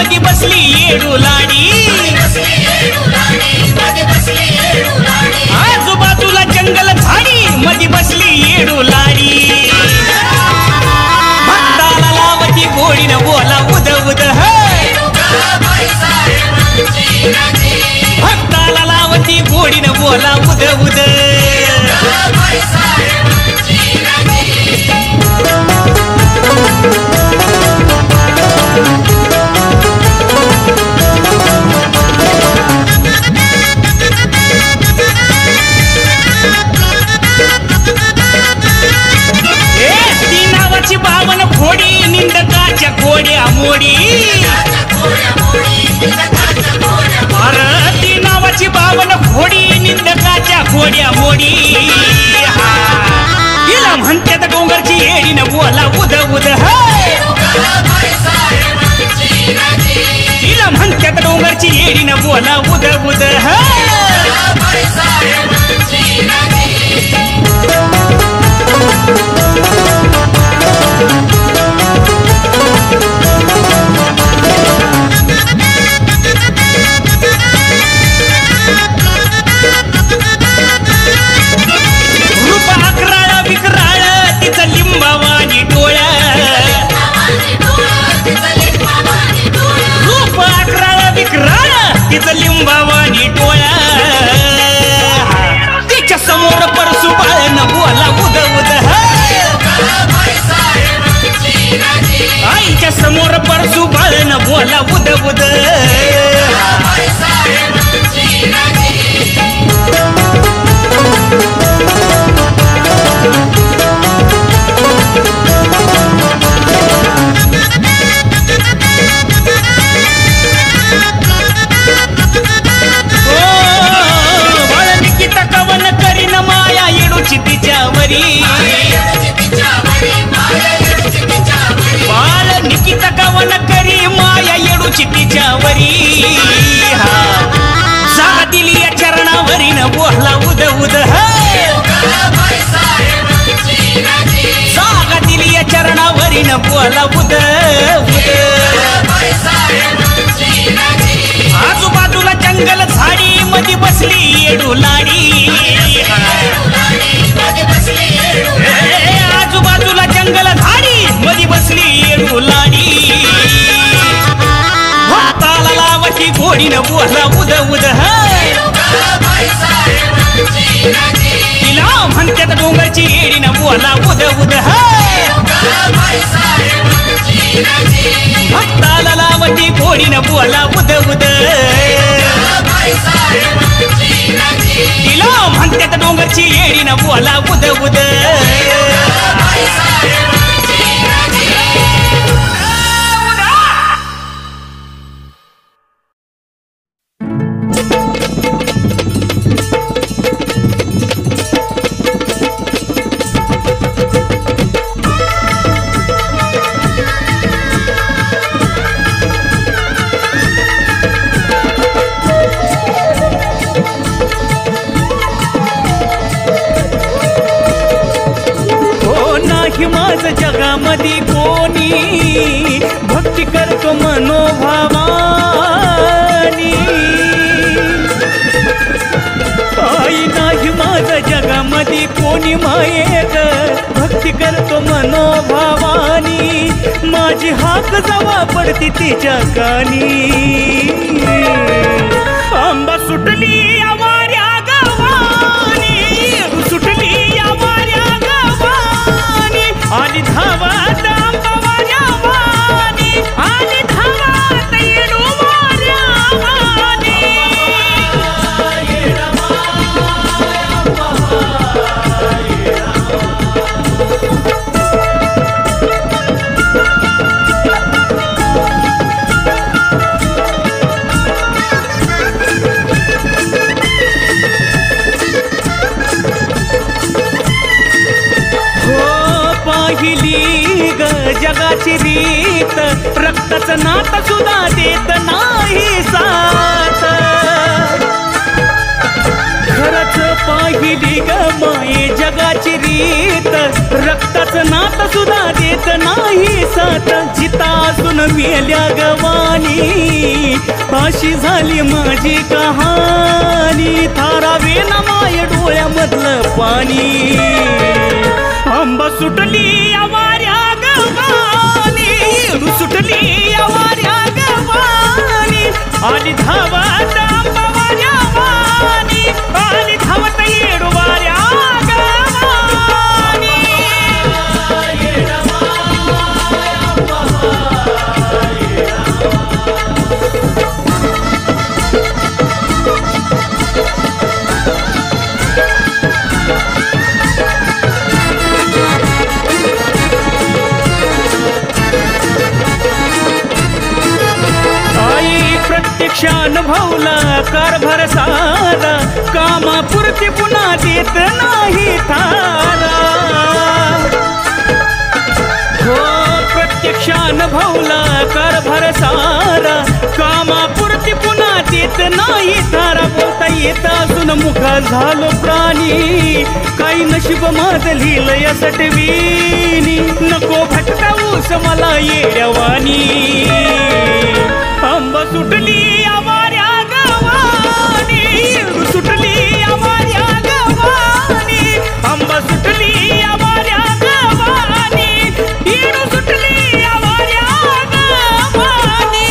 मधी बसली येडू लाडी आजूबाजूला जंगल झाडी मधी बसली येडू लाडी भक्ताला लावती गोडीनं बोला उद उद भक्ताला लावती गोडीनं बोला उद उद ती नावाची बावन घोडी निंदकाच्या घोड्या मोडी ती नावाची बावन घोडी निंदकाच्या घोड्या मोडी तिला म्हणतात डोंगरची येडीनं बोला उद उद तिला म्हणतात डोंगरची येडीनं बोला उद उद रूप अकराळ विकराळ तिचं लिंबावानी डोळ्या रूप अकराळ विकराळ तिचं लिंबावानी डोळ्या तिच्या समोर परसू बाळन बोला उद उद आईच्या समोर परसू बाळन बोला उद उद बाळ निकिता कवन करीन माया येडूची तिच्यावरी बाळ निकिता कवन करी माया येडूची तिच्यावरी जागा दिली या चरणावरीन बोला उद उद जागा दिली या चरणावरीन बोला उद उद आजूबाजूला जंगल झाडी मधी बसली येडू लाडी आजूबाजूला जंगल झाडी मधी बसली येडू लाडी भक्ताला लावती घोडीनं बोला उद उद तिला म्हणतात डोंगरची येडीनं बोला उद उद भक्ताला लावती घोडीनं बोला उद उद तिला म्हणतात डोंगरची येडीनं बोला उद उद माझ जगामध्ये कोणी भक्ती करतो मनोभावानी आई नाही माझ जगामध्ये कोणी मायेक भक्ती करतो मनोभावानी माझी हाक जवा पडती तिच्या कानी आंबा सुटली आवाऱ्या गावानी सुटली आवाऱ्या गावानी आली धावत आंबावाऱ्या वानी आली धावत येडू वाऱ्या वानी पाहिली ग जगाची रीत रक्ताचं नात सुद्धा देत नाही साथ खरंच पाहिली पाहिली ग माये जगाची रीत, रक्ताचं नात सुद्धा देत नाही साथ, जिता असून मेल्या गवानी, अशी झाली माझी कहाणी, थारावे ना माय डोळ्यामधलं पाणी, आंबा सुटली आवाऱ्या गवानी, येडू सुटली आवाऱ्या गवानी, आली धावत आंबा वाऱ्या वानी, आली धावत येडू वाऱ्या गवानी. प्रत्यक्षान भाऊला कारभार सारा, कामापुरती पुन्हा देत नाही थारा, हो प्रत्यक्षान भाऊला कारभार सारा, कामापुरती पुन्हा देत नाही थारा, बोलता येत असून मुखा झालो प्राणी, काही नशीब माझं लिहिलं या सटवीनी, नको भटकाऊस मला येड्यावानी, आंबा सुटली आवाऱ्या गवानी, येडू सुटली आवाऱ्या गवानी, आंबा सुटली आवाऱ्या गवानी, येडू सुटली आवाऱ्या गवानी.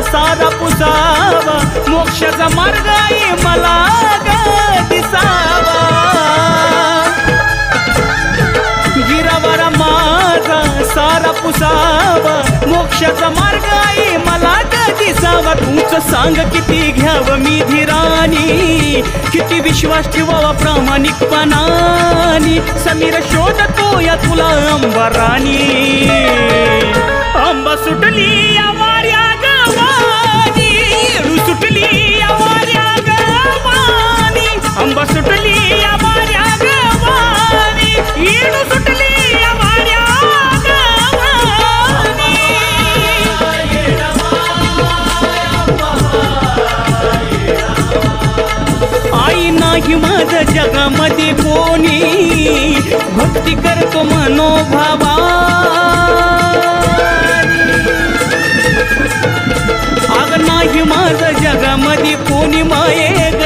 सारा पुसावा, मोक्षाचा मार्ग आहे मला ग दिसावा, गिरावारा माझा सारा पुसावा, मोक्षाचा मार्ग आहे मला ग दिसावा, तुमचं सांग किती घ्यावं मी धीरानी, किती विश्वास ठेवावा प्रामाणिकपणानी, समीर शोधतो या तुला अंबरानी, आंबा सुटली आवाऱ्या गवानी, येडू सुटली आवाऱ्या गवानी, आंबा सुटली आवाऱ्या गवानी, येडू सुटली आवाऱ्या गवानी. आई नाही माझ्या जगामध्ये कोणी, भक्ती करतो मनोभावा, आग नाही माझं जगामध्ये कोणी माये ग,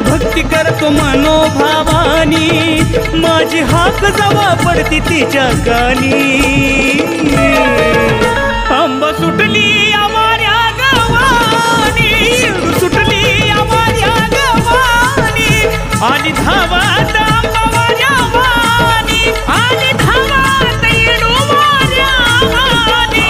भक्ती करतो मनोभावानी, माझी हाक जवा पडती तिच्या कानी, आंबा सुटली आवाऱ्या गवानी, येडू सुटली आवाऱ्या गवानी, आली धावत आंबा वाऱ्या वानी, आली धावत येडू वाऱ्या वानी.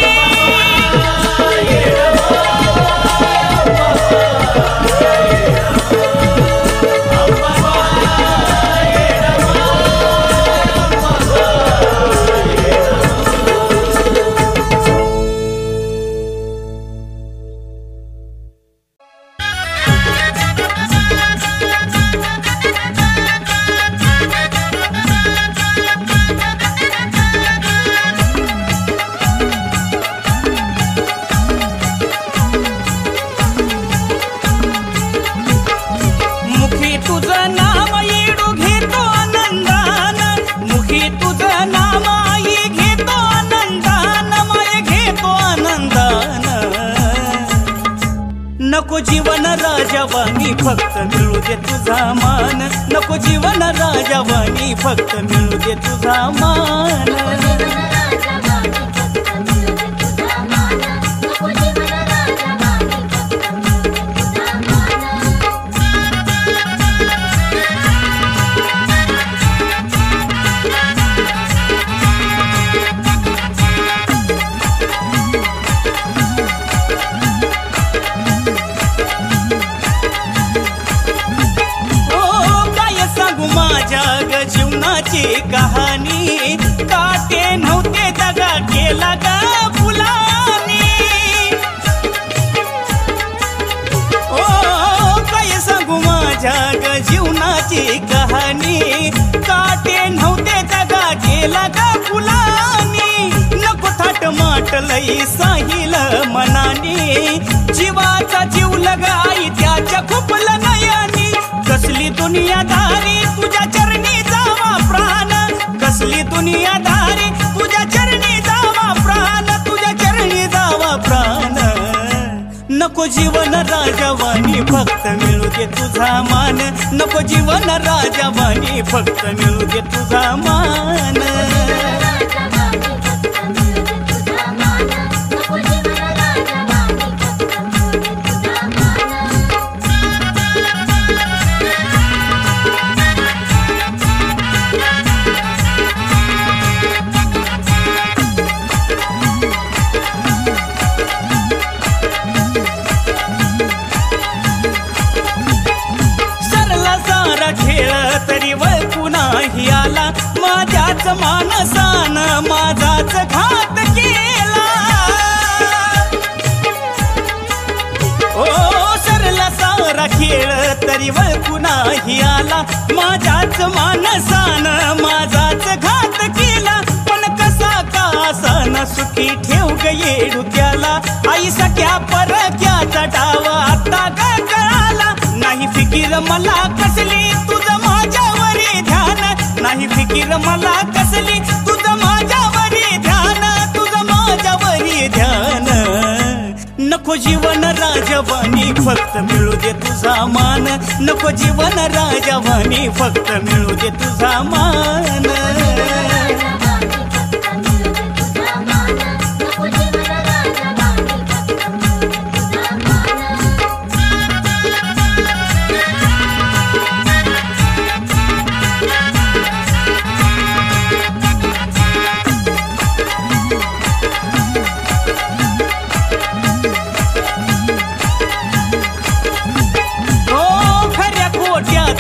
नको जीवन राजावानी फक्त मिळू दे तुझा मान, नको जीवन राजावानी फक्त मिळू दे तुझा मान. जीवनाची कहाणी काटे नव्हते दगा केला गा फुल जीवनाची कहाणी काटे नव्हते जगा गेला गा फुलानी नको थाट माट लई साहिल मनानी जीवाचा जीव लगाई त्याच्या खुपल नयनी कसली दुनियादारी तुझ्या चरणी जावा प्राण कसली दुनियादारी तुझ्या चरणी जावा प्राण तुझ्या चरणी जावा प्राण नको जीवन राजावानी फक्त मिळू दे तुझा मान नको जीवन राजावानी फक्त मिळू दे तुझा मान खेळ तरी वळखू नाही आला माझ्याच मानसान माझाच घात केला ओ सरला सारा खेळ तरी वळखू नाही आला माझ्याच मानसान माझाच घात केला पण कसा कासा सुखी ठेव ग येडू त्याला आई सख्या परक्याचा डावा आता ग कळाला नाही फिकीर मला कसली तुझं माझ्यावरी ध्यान नाही फिकीर मला कसली तुझं माझ्यावरी ध्यान तुझं माझ्यावरी ध्यान नको जीवन राजवानी फक्त मिळू दे तुझा मान नको जीवन राजवानी फक्त मिळू दे तुझा मान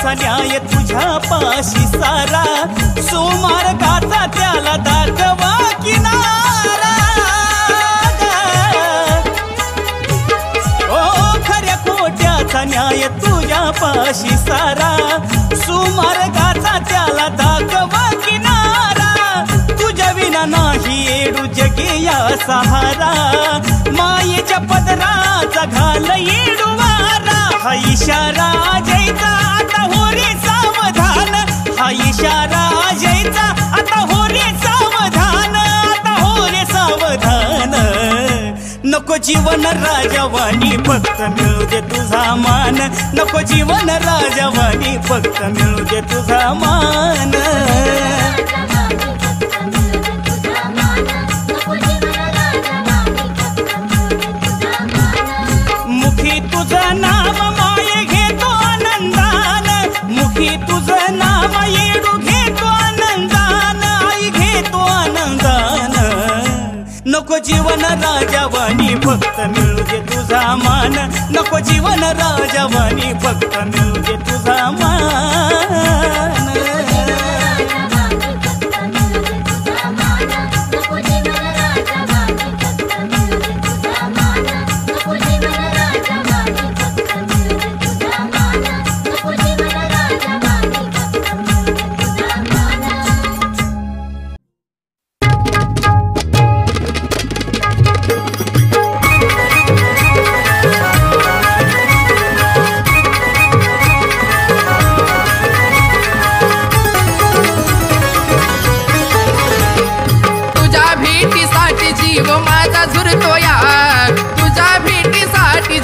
न्याय तुझ्या पाशी सारा सुमार्गाचा त्याला दाखवा किनारा ओ खऱ्या खोट्याचा न्याय तुझ्या पाशी सारा सुमार्गाचा त्याला दाखवा किनारा तुझ्या विना नाही येडू जगे या सहारा मायेच्या पदराचा घाल येडू वारा हा इशारा जयचा आता हो रे सावधान हा इशारा जयचा आता हो रे सावधान आता हो रे सावधान नको जीवन राजवानी फक्त मिळू दे तुझा मान नको जीवन राजवानी फक्त मिळू दे तुझा मान मुखी तुझं नाम माये घेतो आनंदान मुखी तुझं नाम येडू घेतो आनंदान आई घेतो आनंदान नको जीवन राजवानी फक्त मिळू दे तुझा मान नको जीवन राजवानी फक्त मिळू दे तुझा मान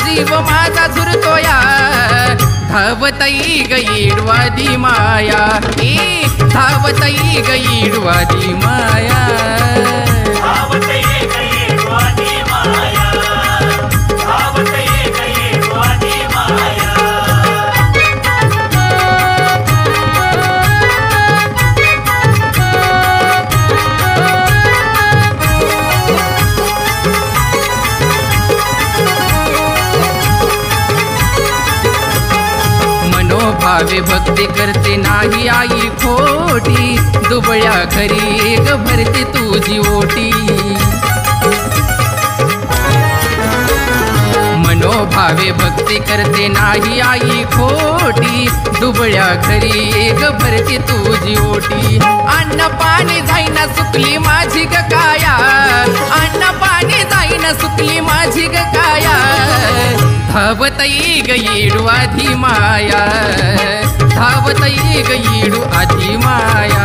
जीव माझा झुरतोया धावतई गईडवादी माया धावतई गईडवादी माया धावतई गईडवादी माया धावतई गईडवादी माया भावे भक्ती करते नाही आई खोटी दुबळ्या घरी एक भरते तुझी ओटी मनोभावे भक्ती करते नाही आई खोटी, दुबळ्या घरी एक भरती तुझी ओटी. अन्न पाणी जाईना सुकली माझी ग काया, अन्न पाणी जाईना सुकली माझी ग काया. धावतई गईडू आधी माया, धावतई गईडू आधी माया.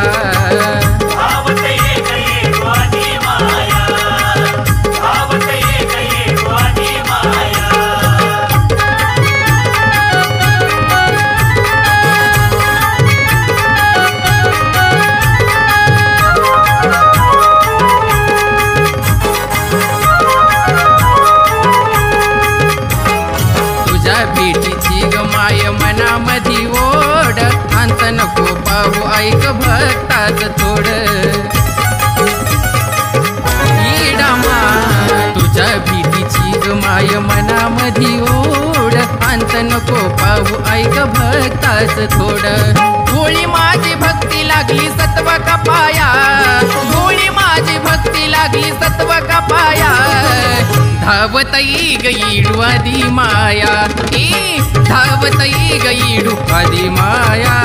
भेटीची ग माय मनामधी ओढ, अंत नको पाहू ऐक भक्ताच थोड. येडामा तुझ्या भेटीची ग माय मनामधी ओढ, अंत नको पाहू ऐक भक्ताच थोड. भोळी माझी भक्ती लागली सत्व कपाया, भोळी माझी भक्ती लागली सत्व कपाया. धावतई गईडू आधी माया, ए धावतई गईडू आधी माया.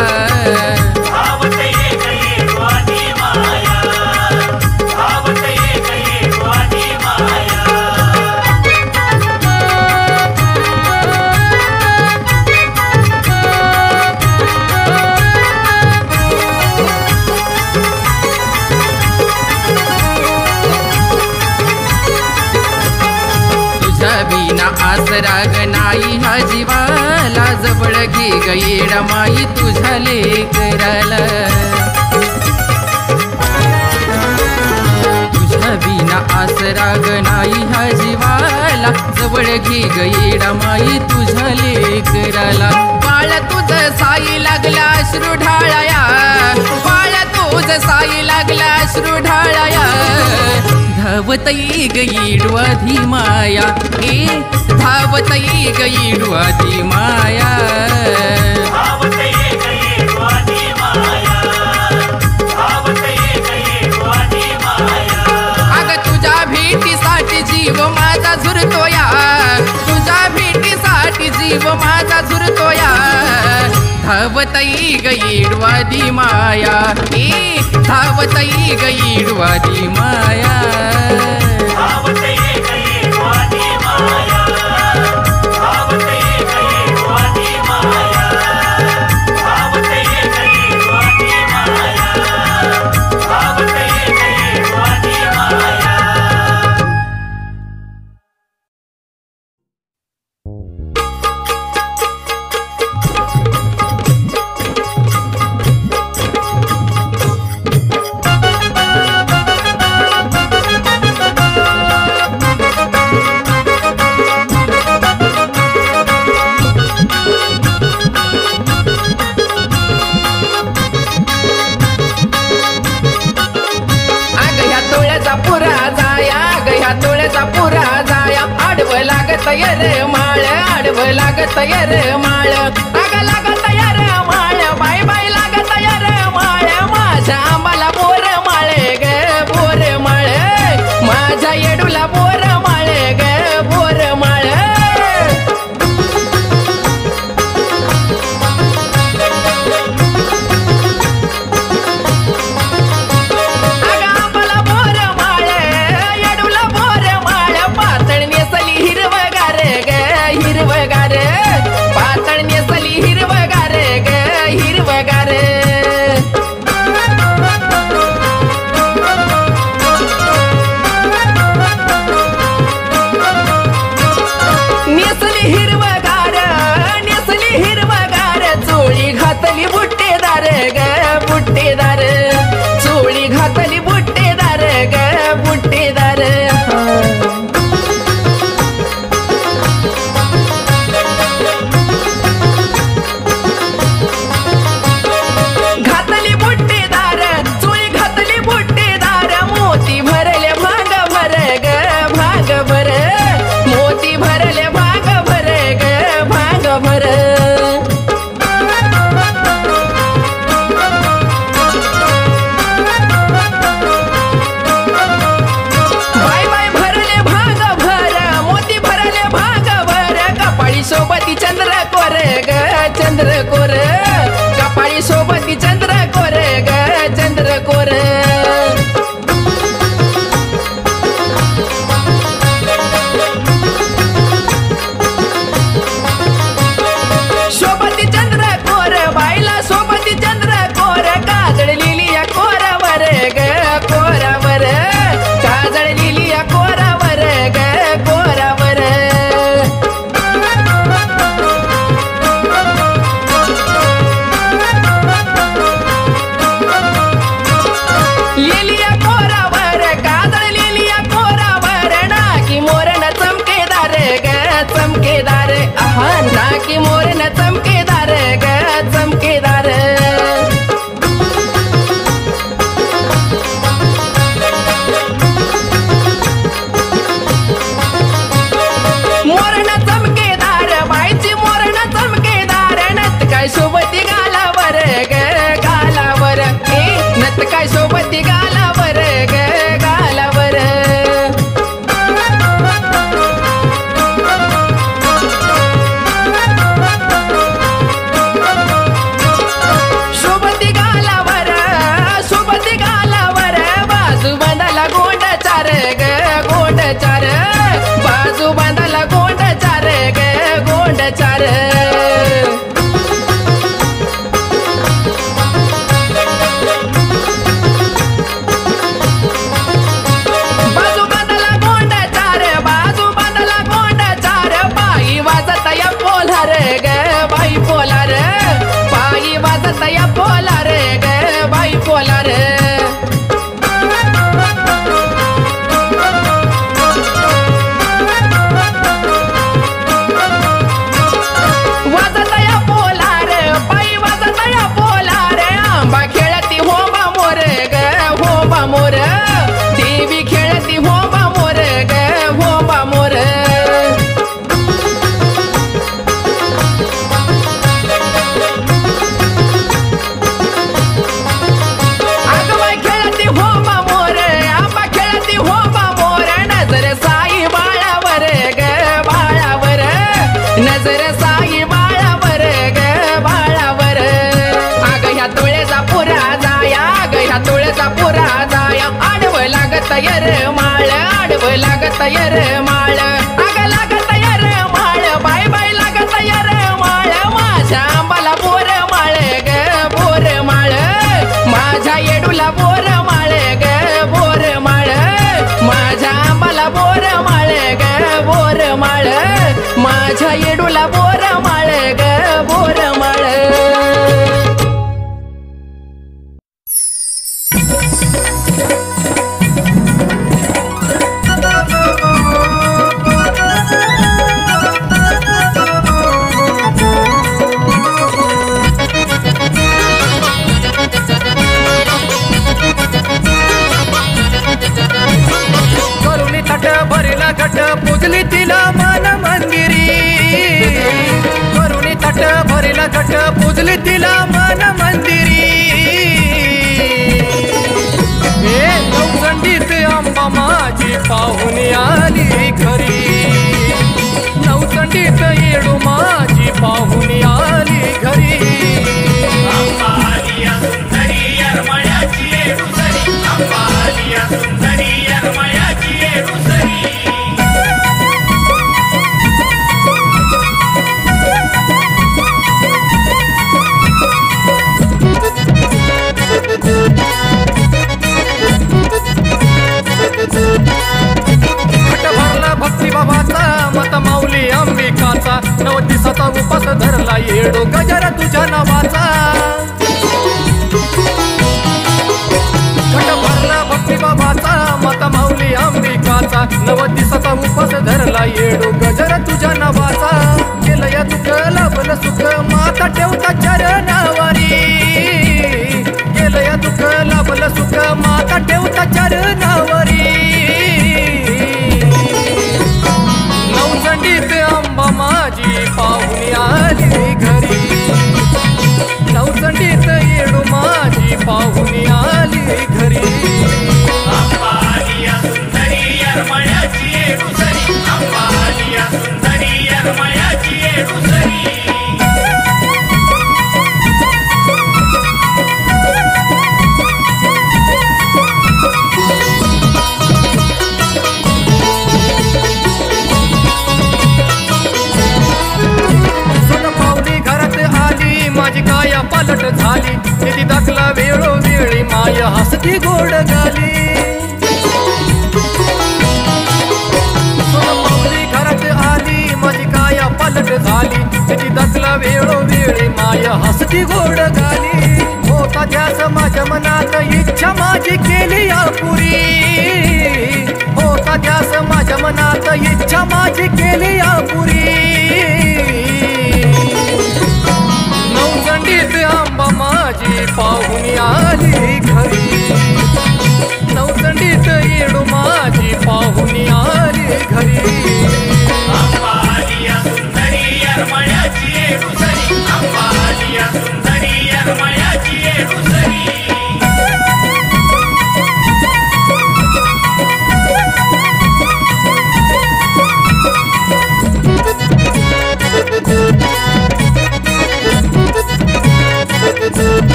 बिना आसरा ग नाही हा जीवाला, जवळ घे गईडा माई तुझ्या लेकराला. तुझ्या बिना आसरा ग नाही हा जीवाला, जवळ घे गईडा माई तुझ्या लेकराला. बाळ तुझ साई लागला अश्रू ढाळया, बाळ तुझ साई लागला अश्रू ढाळया. धावतई गईडू आधी माया, ए धावतई गईडू आधी माया. अग तुझ्या भेटीसाठी जीव माझा झुरतोया, तुझ्या भेटीसाठी जीव माझा झुरतोया. धावतई गईडू आधी माया, ए धावतई गईडू आधी माया. रे माळ आडव लागत रे माळ, अग लागत रे माळ, बाय बाय लागत रे माळ. माझ्या आंबाला बोर माळे ग बोर माळ, माझ्या येडूला बोर माळे ग बोर माळ. हिरवगार पातळ नेसली हिरवगार की मोरण चमकेदार ग चमकेदार. मोरण चमकेदार बाईची मोरण चमकेदार. नत काय सोबती गालावर ग गालावर. नत काय सोबती गालावर ग गालावर. सोबती गालावर सोबती गालावर. बाजू बांधाला गोंड चार ग गोंड चार. बाजू बांधाला गोंड चार ग गोंड चार. बाजू बांधाला गोंड चार बाजू बांधाला गोंड चार. बाई वाजत या पोलार ग बाई पोलार. बाई वाजत या पोलार ग बाई पोलार. वाजत या पोलार बाई वाजत या पोलार. आंबा खेळती होंबा मोर ग होंबा मोर. देवी खेळती होंबा मोर ग होंबा मोर. आगबाई खेळती होंबा मोर. आंबा खेळती होंबा मोर. नजर साई बाळावर ग बाळावर. नजर साई बाळावर ग बाळावर. आग ह्या तुळेचा पुरा जाया आग ह्या तुळेचा पुरा जाया. आडव लागत यर माळ आडव लागत यर माळ. आग लागत यर माळ बाय बाय लागत यर माळ. माझ्या आंबाला बोर माळ ग बोर माळ. माझ्या येडूला बोर माळ ग बोर माळ. माझ्या आंबाला बोर माळ ग बोर माळ. माझ्या येडूला बोर माळ ग बोर माळ. करुणी तट भरला घट पूजली तिला मन मंदिरी. करुणी तट भरला घट पूजली तिला मन मंदिरी. हे नवचंडीत अंबा माझी पाहुणी आली घरी. नवचंडीत येडू माझी पाहुणी आली घरी. भक्तिबाबाचा मत माऊली अंबिकाचा. 9 दिवसाचा उपास धरला येडो गजर तुझ्या नावाचा. घट भरला भक्तिबाबाचा मत माऊली अंबिकाचा. 9 दिवसाचा उपास धरला येडो गजर तुझ्या नावाचा. केलं या दुःख लाभलं सुख माता ठेवता चरणावारी. केलं या दुःख लाभलं सुख माता ठेवता चरणावारी. नवचंडीत अंबा माझी पाहुणी आली घरी. नवचंडीत येडू माझी पाहुणी आली घरी. माझी काया पालट झाली. निधी दाखला वेळोवेळी माया हसती गोड गाली. सोनपावली घरात आली माझी काया पालट झाली. निधी दाखला वेळोवेळी माया हसती गोड गाली. होता ध्यास माझ्या मनात इच्छा माझी केली पुरी. होता ध्यास माझ्या मनात इच्छा माझी केली पुरी. नवचंडीत आंबा माझी पाहुणी आली घरी नवचंडीत येडू माझी पाहुणी आली घरी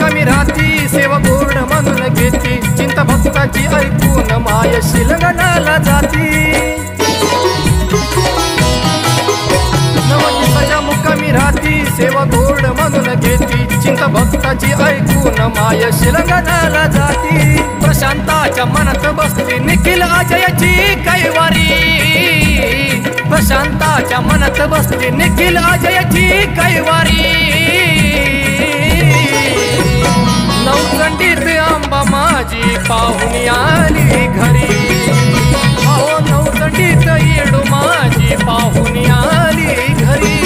मुक्कामी राहती सेवा गोड म्हणून घेती चिंता भक्ताची ऐकून माय शिलगणाला जाती नवदिसाच्या मुक्कामी राहती सेवा गोड म्हणून घेती चिंता भक्ताची ऐकून माय शिलगणाला जाती प्रशांताच्या मनात बसली निखिल अजयची कैवारी प्रशांताच्या मनात बसली निखिल अजयची कैवारी नवचंडीत आंबा माझी पाहुणी आली घरी अहो नवचंडीत येडू माझी पाहुणी आली घरी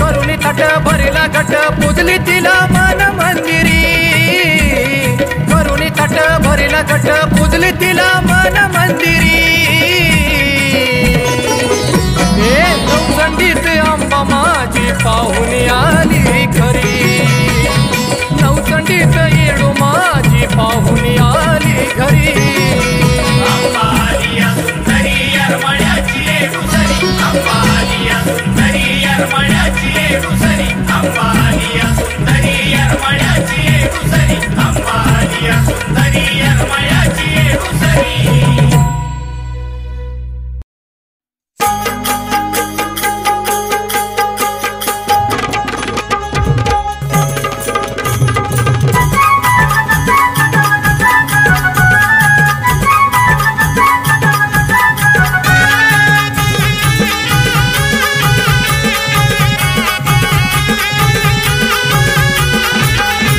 करुणी तट भरला गट पूजली तिला मन मंदिरी करुणी तट भरला गट पूजली तिला मन मंदिरी नवचंडीत आंबा माझी पाहुणी आली घरी नवचंडीत येडू माझी पाहुणी आली घरी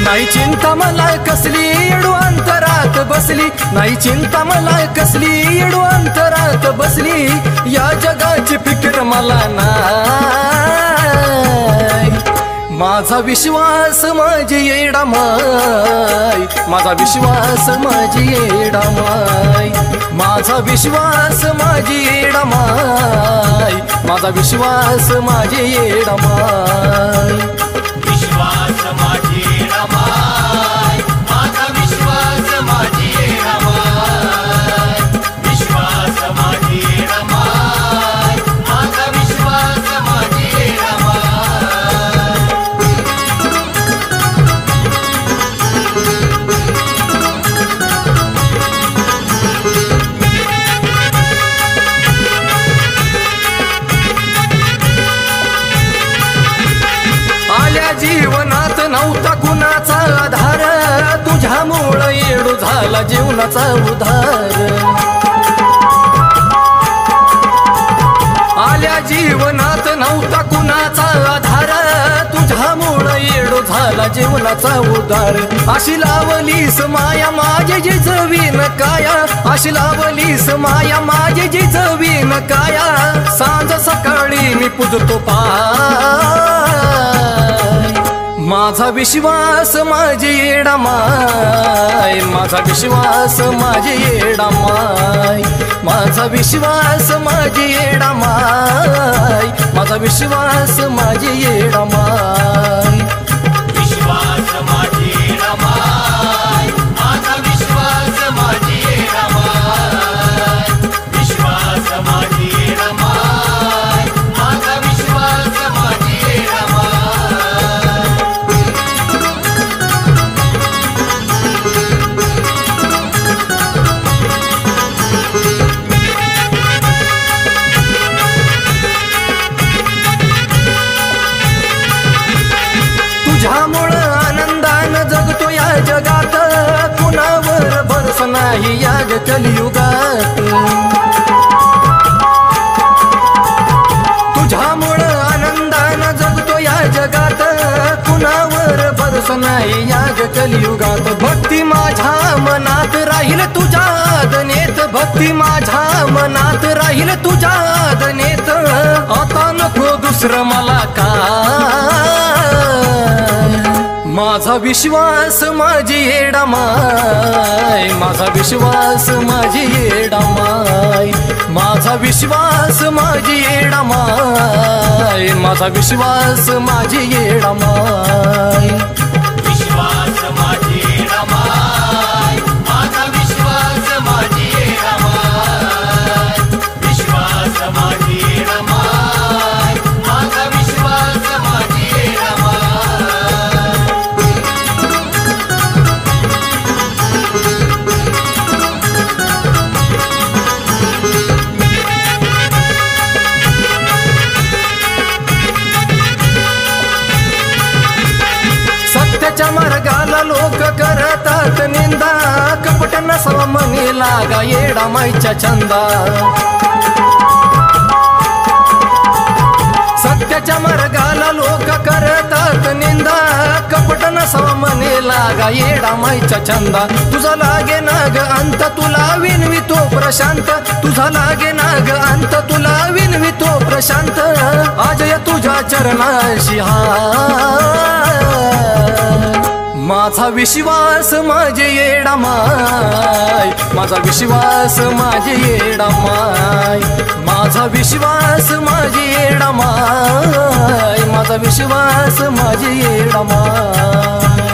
नाही चिंता मला कसली येडू अंतरात बसली नाही चिंता मला कसली येडू अंतरात बसली या जगाची फिकर मला नाही माझा विश्वास माझी येडा माय माझा विश्वास माझी येडा माय माझा विश्वास माझी येडा माय माझा विश्वास माझी येडा माय विश्वास माझी येडा माय माझा विश्वास माझी येडा माय विश्वास माझी येडा माय माझा विश्वास माझी येडा आल्या जीवनात नव्हता कुणाचा आधार तुझ्यामुळं येडू झाला जीवनाचा उधार आल्या जीवनात नव्हता कुणाचा आधार तुझ्यामुळं येडू झाला जीवनाचा उधार अशी लावलीस माया माझी जिजवीन काया अशी लावलीस माया माझी जिजवीन काया सांज सकाळी मी पूजतो पाय माझा विश्वास माझी येडा माय माझा विश्वास माझी येडा माय माझा विश्वास माझी येडा माय माझा विश्वास माझी येडा माय विश्वास माझी येडा माय माझा विश्वास माझी येडा माय विश्वास माझी येडा माय माझा विश्वास माझी येडा माय तुझ्यामुळं आनंदानं जगतो या जगात कुणावर भरोसा नाही या कलियुगात तुझ्यामुळं आनंदानं जगतो या जगात कुणावर भरोसा नाही या कलियुगात भक्ती माझ्या मनात राहील तुझ्या आदनेत भक्ती माझ्या मनात राहील तुझ्या आदनेत आता नको दुसरं मला काय माझा विश्वास माझी येडामाय माझा विश्वास माझी येडामाय माझा विश्वास माझी येडामाय माझा विश्वास माझी येडामाय विश्वास माझी येडामाय माझा विश्वास माझी येडामाय विश्वास माझी येडामाय माझा विश्वास माझी येडामाय सत्याच्या मार्गाला लोक करतात निंदा कपट नसावा मनी लागा येडामाईच्या छंदा सत्याच्या मार्गाला लोक करतात निंदा कपट नसावा मनी लागा येडामाईच्या छंदा तुझा लागे नाग अंत तुला विनवितो प्रशांत तुझा लागे नाग अंत तुला विनवितो प्रशांत आज या तुझ्या चरणाशी माझा विश्वास माझे येडामाय माझा विश्वास माझे येडामाय माझा विश्वास माझे येडामाय माझा विश्वास माझे येडामाय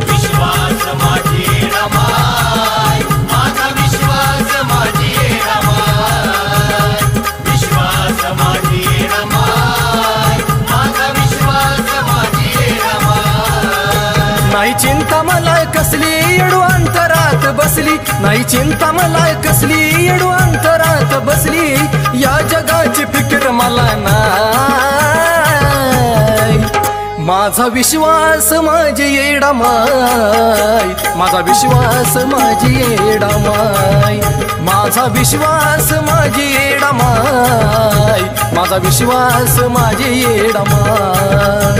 विश्वास माझी येडामाय माझा विश्वास माझी येडामाय विश्वास माझी येडामाय माझा विश्वास माझी येडामाय नाही चिंता मला कसली येडू अंतरात बसली नाही चिंता मला कसली येडू अंतरात बसली या जगाची फिकर मला नाही माझा विश्वास माझी येडामाय माझा विश्वास माझी येडामाय माझा विश्वास माझी येडामाय माझा विश्वास माझी येडामाय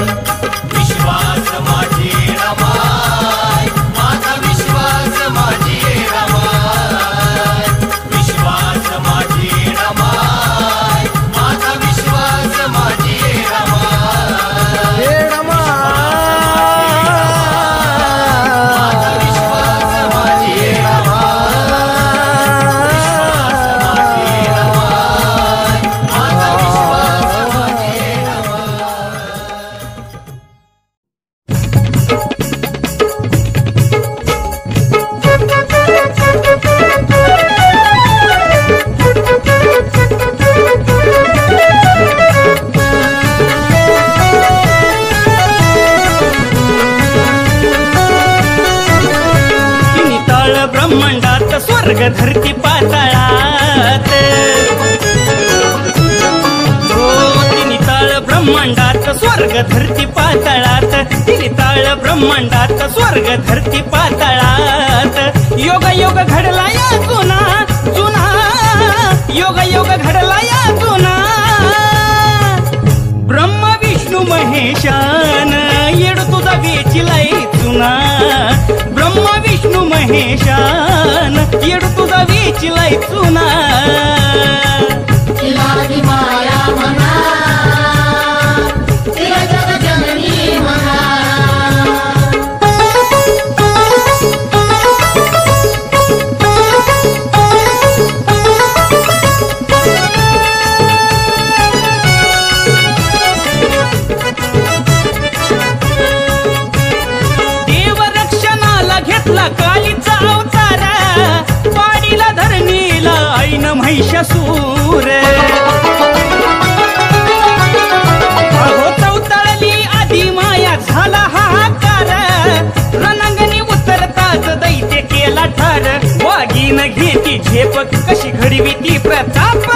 विश्वास माझी येडामाय माझा विश्वास माझी येडामाय विश्वास माझी येडामाय माझा विश्वास माझी येडामाय माझा विश्वास माझी येडामाय माझा विश्वास माझी निताळ ब्रह्मांडात स्वर्ग धरती पाताळात हो निताळ ब्रह्मांडात स्वर्ग धरती पाताळात निताळ ब्रह्मांडात स्वर्ग धरती पाताळात योग योग घडला या जुना जुना योग योग घडला या जुना ब्रह्म विष्णू महेशान येड तुझा वेचिलाय चुना ब्रह्म विष्णू महेशान येड तुझा वेचिलाय चुना तिलाही माया म्हणा तिला जगजननी म्हणा देवरक्षणाला घेतला कालीचा अवतार पाडीला धरणीला ऐन महिषासूर अहो चौताळली आधी माया झाला हाकार रणांगणी उतरताच दैत्य केला ठार वागीन घेती झेप कशी घडवी ती प्रताप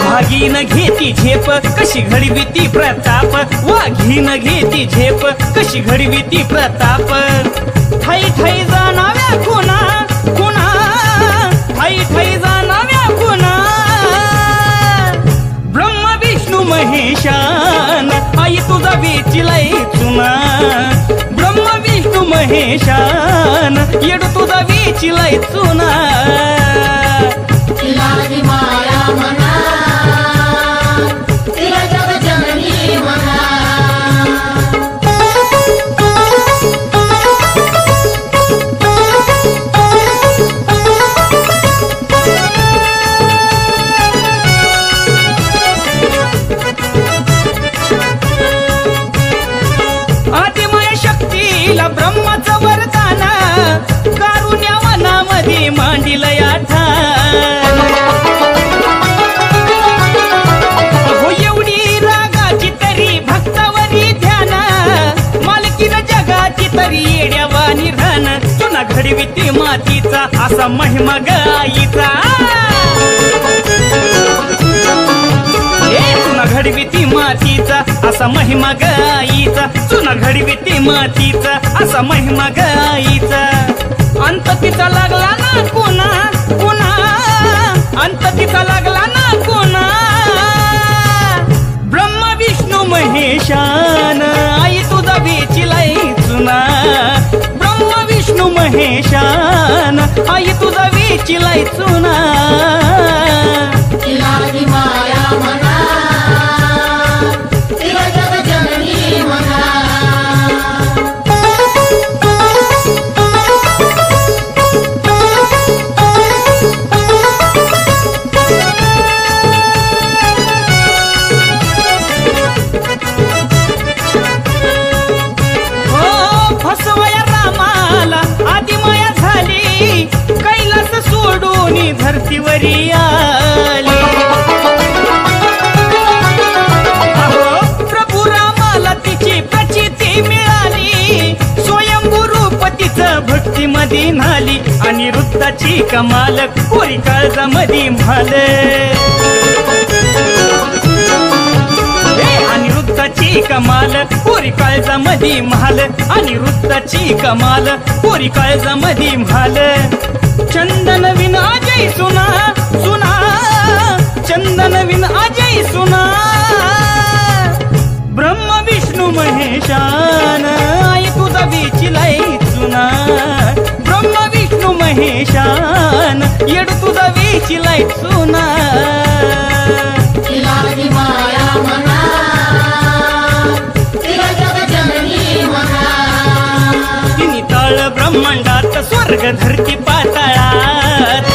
वाघीन घेती झेप कशी घडवी ती प्रताप वाघीन घेती झेप कशी घडवी ती प्रताप ठाई ठाई जाणाव्या खुना खुना ठाई ठाई जाणाव्या खुना ब्रह्म विष्णू महेशान आई तुझा वेचिलाय चुना ब्रह्म विष्णू महेशान येडू तुझा विचिलाय चुना तिला ती माया म्हणा तिला जगजननी म्हणा आदिमय शक्तीला ब्रह्माचं वरदान कारुण्या वनामध्ये मांडिलं याठा हो एवढी रागाची तरी भक्तावरी ध्यान मालकीन जगाची तरी येड्यावानी रान तुला घडविती मातीचा असा महिमा गाईचा चुना घडविती मातीचा असा महिमा गाईचा चुना घडविती मातीचा असा महिमा गाईचा अंत तिचा लागला ना कोणा कोणा अंत तिचा लागला ना कोणा ब्रह्मा विष्णू महेशान आई तुझा वेचिलाय चुना ब्रह्मा विष्णू महेशान आई तुझा वेचिलाय चुना तिला ती माया म्हणा तिला जगजननी म्हणा फसवया रामाला आदिमाया झाली कैलास सोडून धरतीवरी आली प्रभू रामाला तिची प्रचिती मिळाली स्वयंभू रूप तिचं भक्तीमध्ये न्हाली अनिरुद्धाची कमाल कोरी काळजामध्ये म्हाल अनिरुद्धाची कमाल कोरी काळजामध्ये म्हाल अनिरुद्धाची कमाल कोरी काळजामध्ये म्हाल चंदन विन अजय सुना सुना चंदन विन अजय सुना ब्रह्म विष्णू महेशान आई तुझा विचिलाय चुना ब्रह्म विष्णू महेशान येड तुझा विचिलाय चुना तिला ती माया म्हणा तिला जगजननी म्हणा तिन्ही तळ ब्रह्मांडात स्वर्ग धरती पाताळात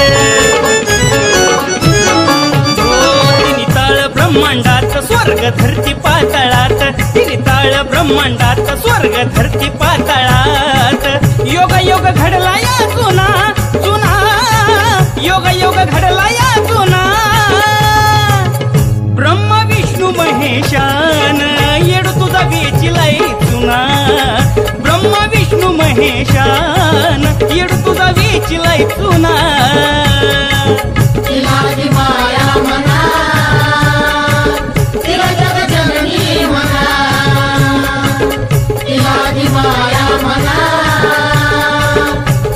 तिन्ही तळ ब्रह्मांडात स्वर्ग धरती पाताळात तिन्ही तळ ब्रह्मांडात स्वर्ग धरती पाताळात योग योग घडला या चुना चुना योग योग घडला या चुना ब्रह्म विष्णू महेशान येड तुझा वेचिलाय चुना ब्रह्म विष्णू महेशान येड तुझा वेचिलाय चुना तिला ती माया म्हणा तिला जगजननी म्हणा तिला ती माया म्हणा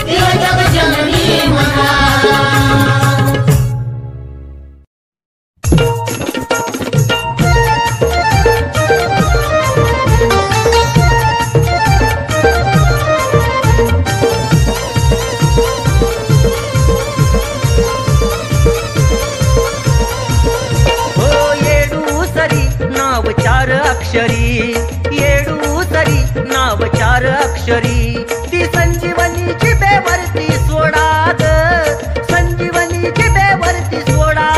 तिला जगजननी म्हणा येडू सरी नाव चार अक्षरी ती संजीवनीची बेवरती सोडा ग संजीवनीची बेवरती सोडा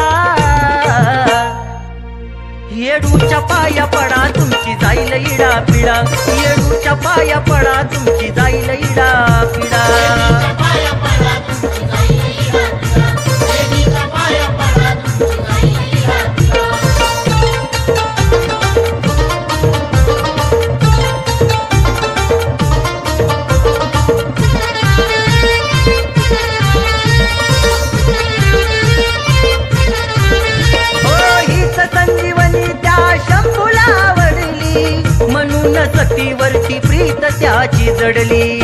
येडूच्या पाया पडा तुमची जाईल इडा पिडा येडूच्या पाया पडा तुमची जाईल इडा पिडा सतीवरती प्रीत त्याची जडली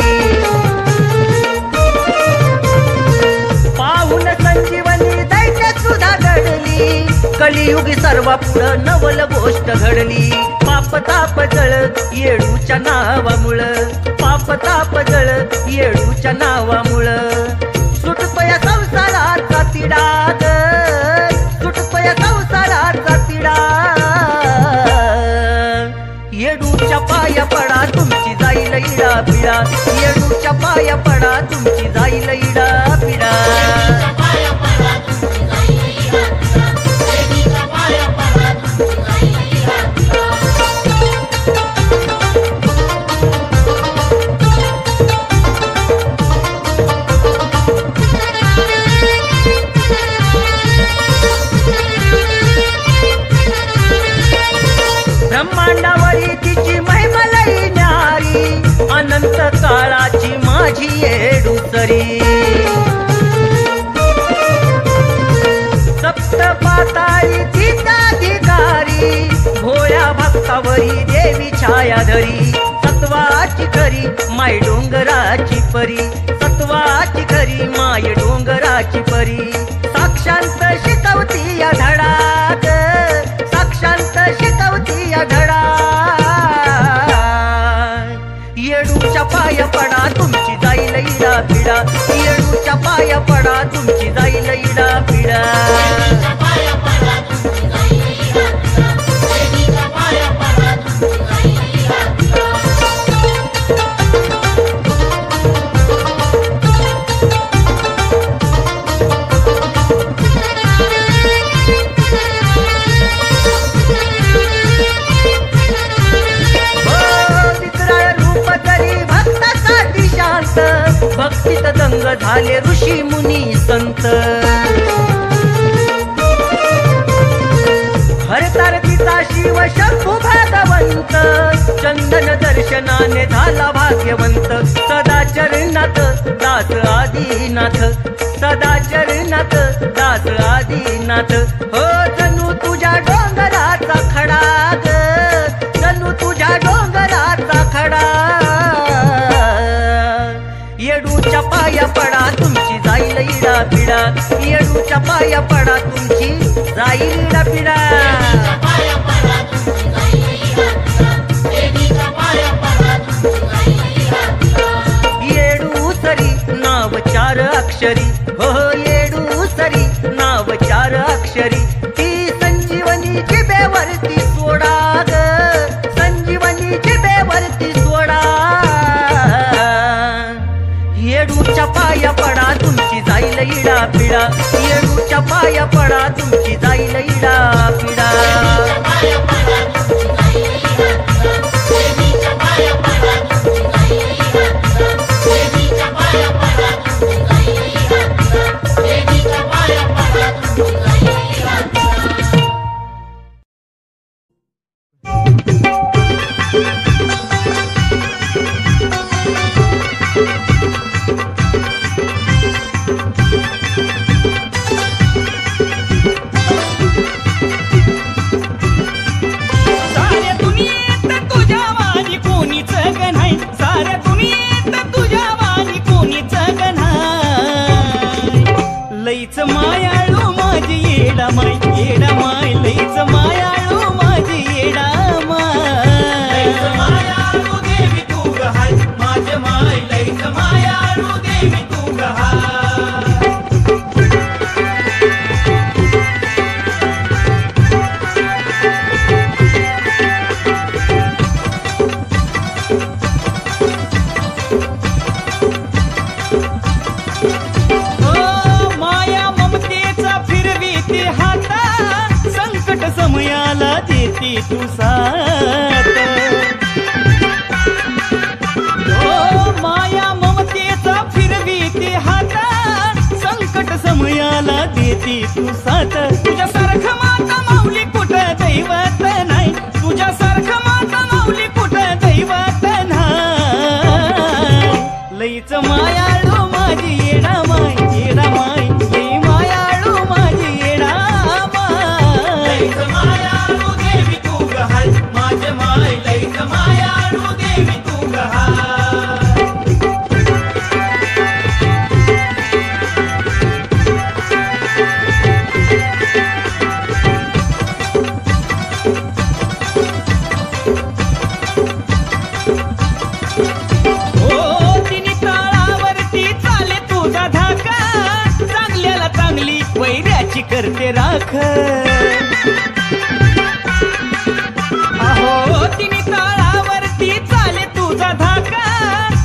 पाहून संजीवनी दैत्य सुद्धा घडली कलियुगी सर्व पुढं नवल गोष्ट घडली पाप ताप जळ येडूच्या नावामुळं, पाप ताप जळ येडूच्या नावामुळं. सुटतोय संसाराचा तिढा ग, सुटतोय संसाराचा तिढा. येडूच्या पाया पडा तुमची जाईल इडा पिडा, येडूच्या पाया पडा तुमची जाईल इडा पिडा. ब्रह्मांडावरी तिची महिमा लई न्यारी, अनंत काळाची माझी येडूसरी. सप्त पाताळी तिच्याधिकारी, भोळ्या भक्तावरी देवी छायाधरी. सत्वाची खरी माय डोंगराची परी, सत्वाची खरी माय डोंगराची परी. साक्षांत शिकवती या धडाक, साक्षांत शिकवती या धडा. येडूच्या पाया पडा तुमची जाईल इडा पिडा, येडूच्या पाया पडा तुमची जाईल इडा पिडा. भक्तीत दंग झाले ऋषी मुनी संत. हरतारतीचा शिव शंभू भागवंत, चंदन दर्शनाने झाला भाग्यवंत. सदा चरणात दास आदिनाथ, सदा चरणात दास आदिनाथ. हो जणू तुझ्या डोंगराचा खडा ग, जणू तुझ्या डोंगराचा खडा. येडूच्या पाया पडा तुमची जाईल इडा पिडा, येडूच्या पाया पडा तुमची जाईल इडा पिडा. येडू सरी नाव चार अक्षरी, हो येडू सरी नाव चार अक्षरी. ती संजीवनी जिभेवरती सोडा ग, संजीवनी जिभेवरती सोडा. येडूच्या पाया पडा तुमची जाईल इडा पिडा, येडूच्या पाया पडा तुमची जाईल इडा पिडा. लईच मायाळू माझी येडा माय, येडा माय लईच मायाळू माझी येडा माय. लईच मायाळू देवी तू गहाय, माझे माय लईच मायाळू देवी तू गहाय. समयाला देते तू साथ, ओ माया ममतेचा फिरवीते हात. संकट समयाला देते तू साथ. तुझ्यासारखं माता माऊली कुठं दैवत नाही, तुझ्यासारखं माता माऊली कुठं दैवत नाही. लईच मायाळू माझी येडा माय, येडा माय लई मायाळू माझी येडा माय. लईच मायाळू देवी तू गहाय, माझे माय लईच मायाळू देवी तू गहाय. राख अहो तिने काळावरती चाले तुझा धाका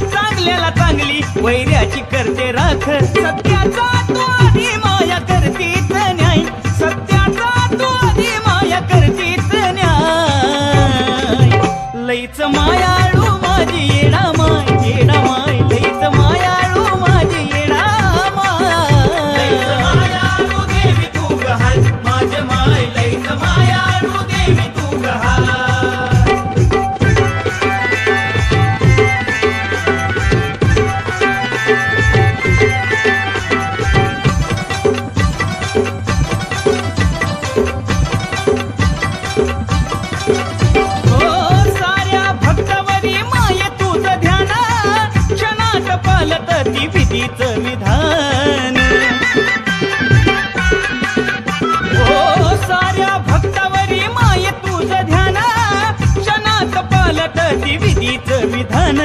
चांगल्याला चांगली वैऱ्याची करते राख सत्याचा तू आधी माया करतीच न्याय सत्याचा तू आधी माया करतीच न्याय लईच मायाळू माझी येडा माय लईच मायाळू माझी येडा माय मायाळू देवी तू गहाय माझ्या माय लईच मायाळू देवी तू गहाय विधीचं विधान ओ साऱ्या भक्तावरी माय तुझं ध्यान क्षणात पालटती विधीचं विधान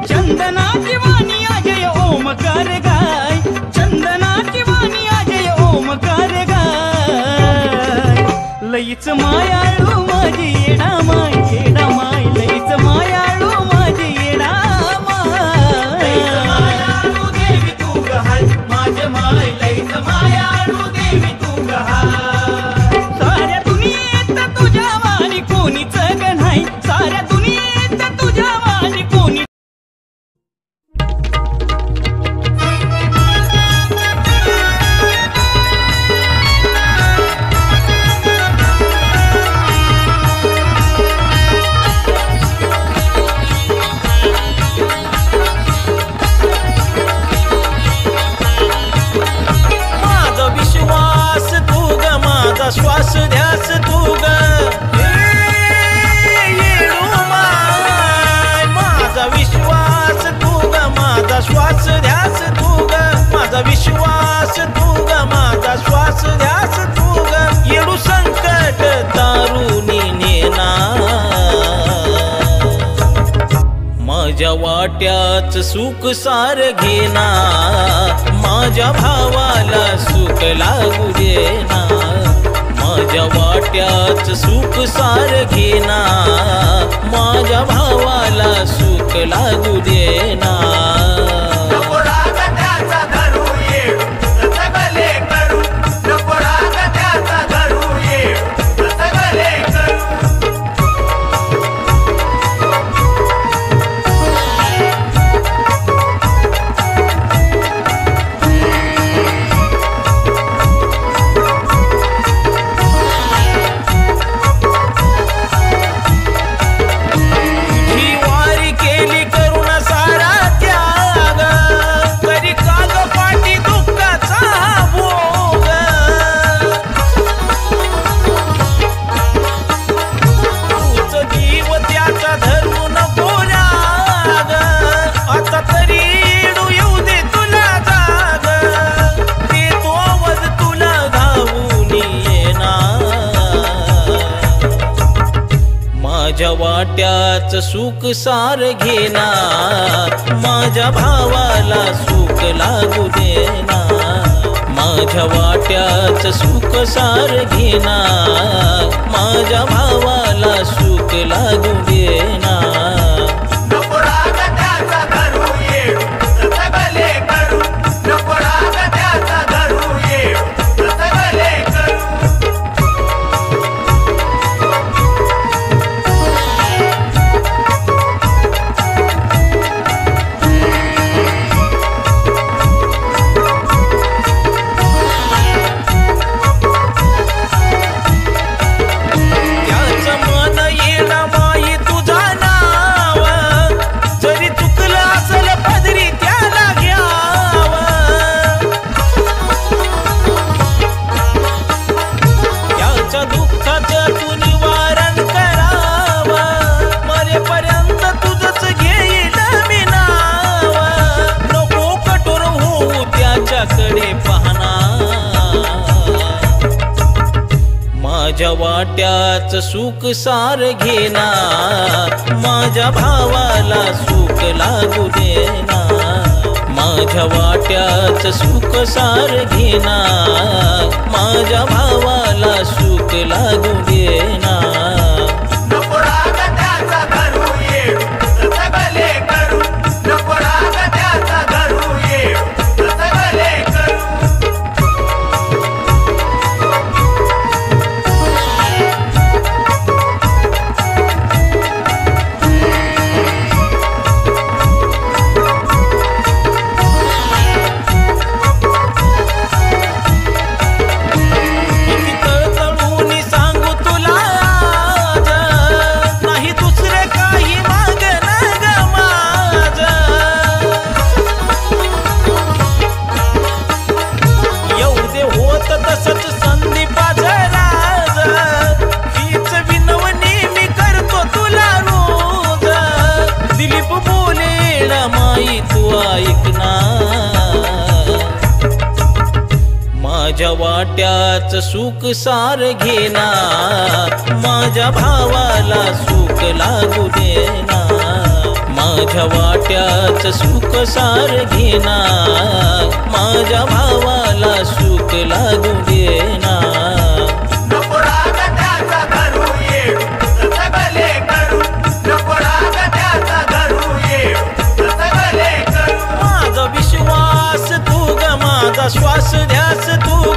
चंदनाची वाणी अजय ओमकार गाय चंदनाची वाणी अजय ओमकार गाय लईच मायाळू माझी येडा माय लईच मायाळू माझी येडा माय लईच मायाळू देवी तू गहाय साऱ्या दुनियेत तुझ्या वाणी कोणीच ग नाही साऱ्या दुनियेत तुझ्या वाणी कोणी श्वास ध्यास तू ग माझा विश्वास तू ग माझा श्वास ध्यास तू ग माझा विश्वास तू ग माझा श्वास ध्यास तू ग येडू संकट तारुणी नेना माझ्या वाट्याच सुख सार घेना माझ्या भावाला सुख लागू देना माझ्या वाट्याच सुख सार घेना माझ्या भावाला सुख लागू देना माझ्या वाट्याच सुख सार घेना माझ्या भावाला सुख लागू देना माझ्या वाट्याच सुख सार घेना माझ्या भावाला सुख लागू देना माझ्या वाट्याच सुख सार घेना माझ्या भावाला सुख लागू देना माझ्या वाट्याच सुख सार घेना माझ्या भावाला सुख लागू देना. नको राग त्याचा धरू येडू तसं भले करू. नको राग त्याचा धरू येडू तसं भले करू. किती तळतळून सांगू तुला आज, नाही दुसरे काही मागणं ग माझं. येऊ दे होत तसंच संदीपाचं राज, हीच विनवणी मी करतो तुला रोज. दिलीप बोले माई तू ऐक ना, माझ्या वाट्याच सुख सार घेना. माझ्या भावाला सुख लागू देना. माझ्या वाट्याच सुख सार घेना. माझ्या भावाला सुख लागू देना. नको राग त्याचा धरू येडू तसं भले करू. नको राग त्याचा धरू येडू तसं भले करू. माझा विश्वास तू ग, माझा श्वास ध्यास तू ग.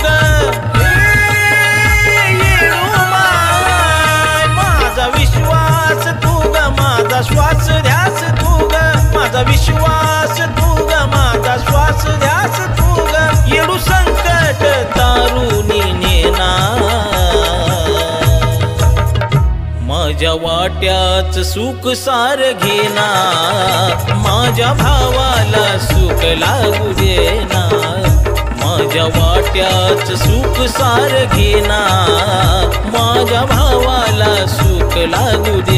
येडूमाय, माझा विश्वास तू ग, माझा श्वास ध्यास तू ग. माझा विश्वास तू ग, माझा श्वास ध्यास तू ग. येडू संकट तारुनी नेना. माझ्या वाट्याच सुख सार घेना. माझ्या भावाला सुख लागू देना. माझ्या वाट्याच सुख सार घेना. माझ्या भावाला सुख लागू दे.